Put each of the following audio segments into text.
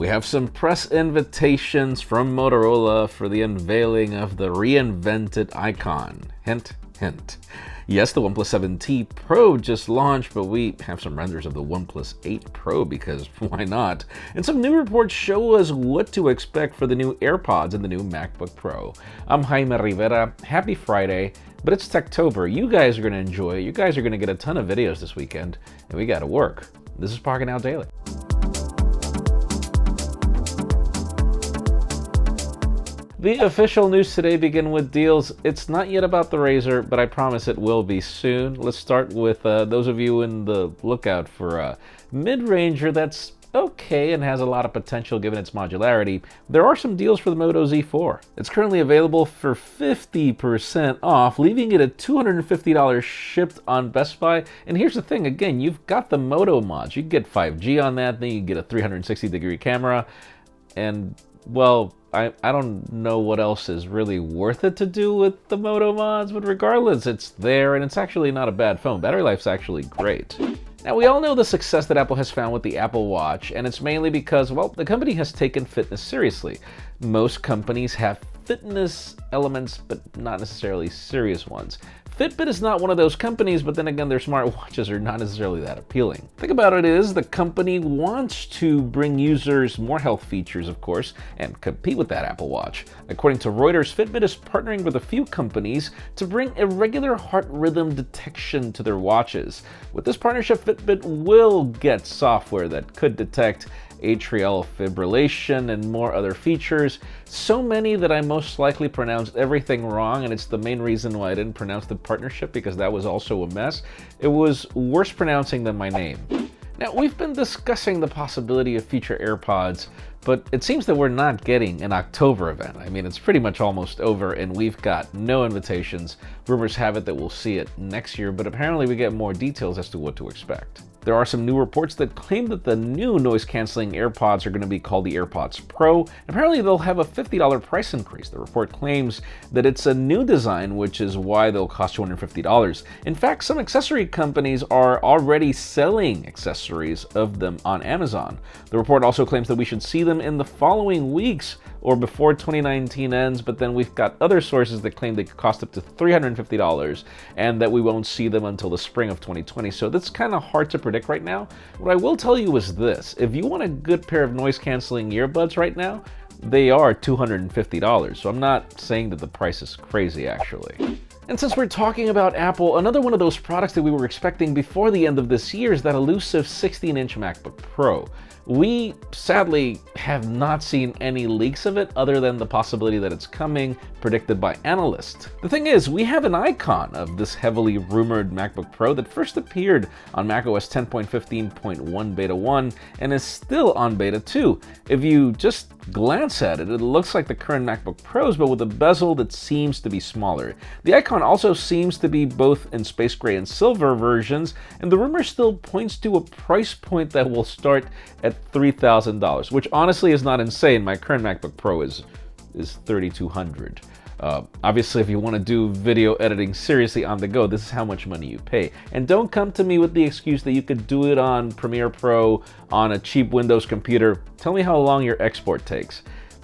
We have some press invitations from Motorola for the unveiling of the reinvented icon. Hint, hint. Yes, the OnePlus 7T Pro just launched, but we have some renders of the OnePlus 8 Pro because why not? And some new reports show us what to expect for the new AirPods and the new MacBook Pro. I'm Jaime Rivera. Happy Friday, but it's Techtober. You guys are going to enjoy it. You guys are going to get a ton of videos this weekend, and we got to work. This is Pocketnow Daily. The official news today begin with deals. It's not yet about the RAZR, but I promise it will be soon. Let's start with those of you in the lookout for a mid-ranger that's okay and has a lot of potential given its modularity. There are some deals for the Moto Z4. It's currently available for 50% off, leaving it at $250 shipped on Best Buy. And here's the thing, again, you've got the Moto mods. You get 5G on that, then you get a 360-degree camera, and well, I don't know what else is really worth it to do with the Moto mods, but regardless, it's there, and it's actually not a bad phone. Battery life's actually great. Now, we all know the success that Apple has found with the Apple Watch, and it's mainly because, well, the company has taken fitness seriously. Most companies have fitness elements, but not necessarily serious ones. Fitbit is not one of those companies, but then again, their smartwatches are not necessarily that appealing. The thing about it is the company wants to bring users more health features, of course, and compete with that Apple Watch. According to Reuters, Fitbit is partnering with a few companies to bring irregular heart rhythm detection to their watches. With this partnership, Fitbit will get software that could detect atrial fibrillation and more other features. So many that I most likely pronounced everything wrong, and it's the main reason why I didn't pronounce the partnership, because that was also a mess. It was worse pronouncing than my name. Now, we've been discussing the possibility of future AirPods, but it seems that we're not getting an October event. I mean, it's pretty much almost over, and we've got no invitations. Rumors have it that we'll see it next year, but apparently we get more details as to what to expect. There are some new reports that claim that the new noise-canceling AirPods are going to be called the AirPods Pro. Apparently, they'll have a $50 price increase. The report claims that it's a new design, which is why they'll cost $250. In fact, some accessory companies are already selling accessories of them on Amazon. The report also claims that we should see them in the following weeks or before 2019 ends, but then we've got other sources that claim they could cost up to $350 and that we won't see them until the spring of 2020. So that's kind of hard to predict right now. What I will tell you is this: if you want a good pair of noise-canceling earbuds right now, they are $250. So I'm not saying that the price is crazy, actually. And since we're talking about Apple, another one of those products that we were expecting before the end of this year is that elusive 16-inch MacBook Pro. We sadly have not seen any leaks of it other than the possibility that it's coming, predicted by analysts. The thing is, we have an icon of this heavily rumored MacBook Pro that first appeared on macOS 10.15.1 Beta 1 and is still on Beta 2. If you just glance at it, it looks like the current MacBook Pros, but with a bezel that seems to be smaller. The icon also seems to be both in space gray and silver versions, and the rumor still points to a price point that will start at $3,000, which honestly is not insane. My current MacBook Pro is $3,200. Obviously, if you want to do video editing seriously on the go, this is how much money you pay. And don't come to me with the excuse that you could do it on Premiere Pro on a cheap Windows computer. Tell me how long your export takes.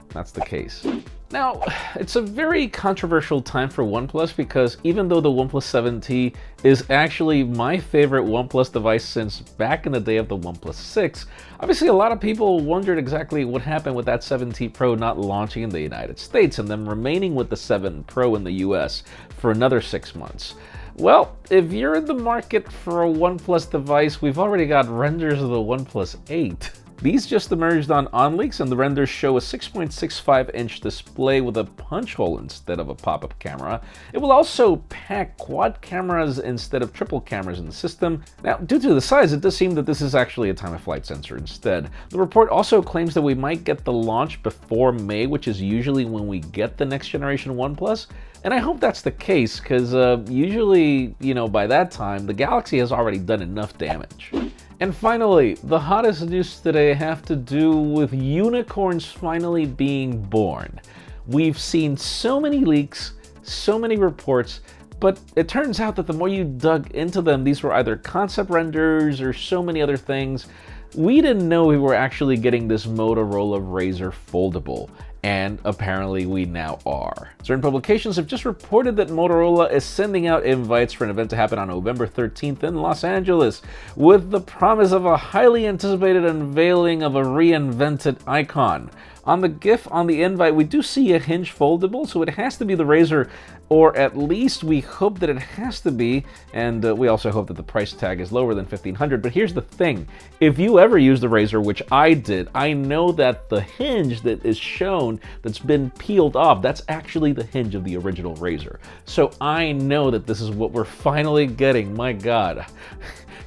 That's the case. Now, it's a very controversial time for OnePlus because even though the OnePlus 7T is actually my favorite OnePlus device since back in the day of the OnePlus 6, obviously a lot of people wondered exactly what happened with that 7T Pro not launching in the United States and then remaining with the 7 Pro in the US for another 6 months. Well, if you're in the market for a OnePlus device, we've already got renders of the OnePlus 8. These just emerged on OnLeaks, and the renders show a 6.65-inch display with a punch hole instead of a pop-up camera. It will also pack quad cameras instead of triple cameras in the system. Now, due to the size, it does seem that this is actually a time-of-flight sensor instead. The report also claims that we might get the launch before May, which is usually when we get the next generation OnePlus. And I hope that's the case, because usually, by that time, the Galaxy has already done enough damage. And finally, the hottest news today have to do with unicorns finally being born. We've seen so many leaks, so many reports, but it turns out that the more you dug into them, these were either concept renders or so many other things. We didn't know we were actually getting this Motorola RAZR foldable, and apparently we now are. Certain publications have just reported that Motorola is sending out invites for an event to happen on November 13th in Los Angeles, with the promise of a highly anticipated unveiling of a reinvented icon. On the GIF on the invite, we do see a hinge foldable, so it has to be the RAZR, or at least we hope that it has to be, and we also hope that the price tag is lower than $1,500. But here's the thing, if you ever use the RAZR, which I did, I know that the hinge that is shown that's been peeled off, that's actually the hinge of the original RAZR. So I know that this is what we're finally getting. My God.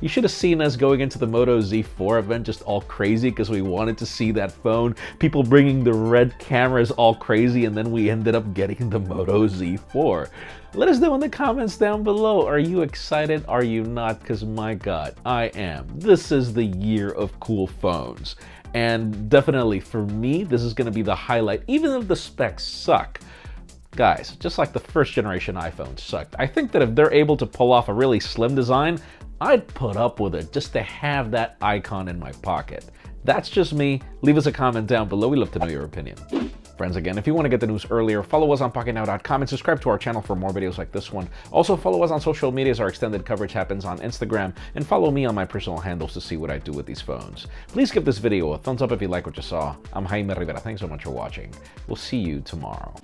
You should have seen us going into the Moto Z4 event just all crazy because we wanted to see that phone. People bringing the red cameras all crazy, and then we ended up getting the Moto Z4. Let us know in the comments down below. Are you excited? Are you not? Because my God, I am. This is the year of cool phones. And definitely for me, this is going to be the highlight, even if the specs suck. Guys, just like the first generation iPhone sucked, I think that if they're able to pull off a really slim design, I'd put up with it just to have that icon in my pocket. That's just me. Leave us a comment down below. We'd love to know your opinion. Friends, again, if you want to get the news earlier, follow us on Pocketnow.com and subscribe to our channel for more videos like this one. Also, follow us on social media as our extended coverage happens on Instagram, and follow me on my personal handles to see what I do with these phones. Please give this video a thumbs up if you like what you saw. I'm Jaime Rivera. Thanks so much for watching. We'll see you tomorrow.